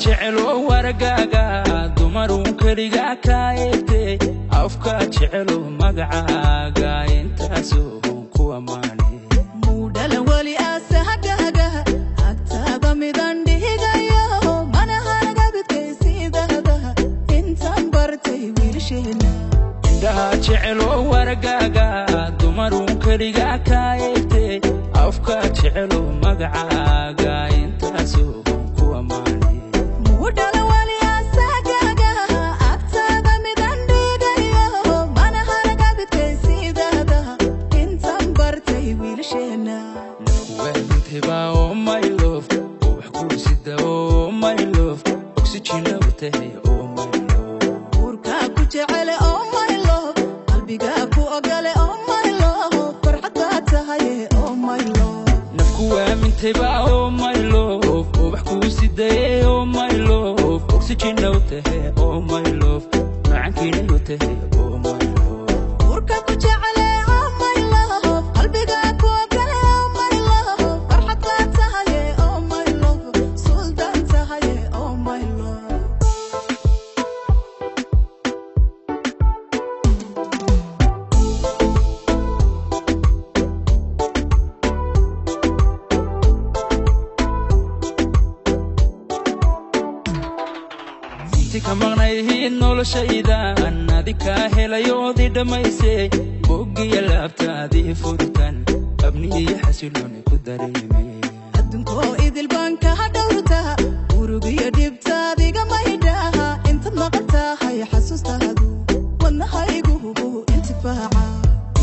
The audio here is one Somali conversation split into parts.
jecelo wargaaga dumarun kaliga kaayte afka jecelo magacaaga intaasoo ku amaane mudala wali asahagaga agtaada midan dhigayo mana haraga bidkaysiidada intaan bartay wiilsheena indhaha jecelo wargaaga dumarun kaliga kaayte afka jecelo magacaaga intaasoo ku amaane mudala wali asahagaga agtaada midan dhigayo mana haraga bidkaysiidada intaan bartay wiilsheena wenteba oh my love wax ku sida oh my love oxygen awtahay oh my love urka ku jecel oh my love qalbiga ku ogale oh my love farxada tahay oh my love nafku wenteba oh my love wax ku sida oh my love oxygen awtahay oh my love macankina awtahay oh my love urka ku jecel oh my love qalbiga ku ogale oh my love farxada tahay oh my love sultan tahay oh my love kamaqnayhiin noloshaydan adika helayoodii dhammaysay boggiya laabtaadii furitan abniiyo xasilooni ku dareemay adduunkoo idil baan ka dhowrtaa urugiyo dhibtaadiga maydhaha intaad maqan tahay xasuustaadu wadnahaygu intifaaca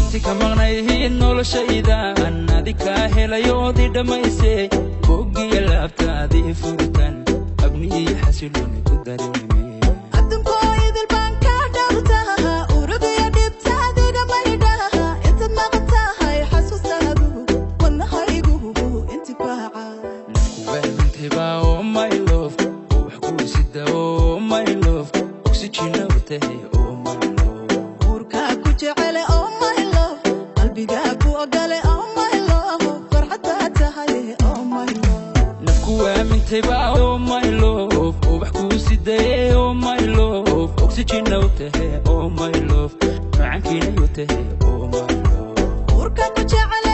inti kamaqnayhiin noloshaydan adika helayoodii dhammaysay boggiya laabtaadii furitan abniiyo xasilooni ku dareemay oh my love wax ku sida oh my love oxygen awtahay oh my love urka ku jecel oh my love qalbiga ku ogale oh my love farxada tahay oh my love nafku wenteba oh my love wax ku sida oh my love oxygen awtahay oh my love macankina awtahay oh my love urka ku jecel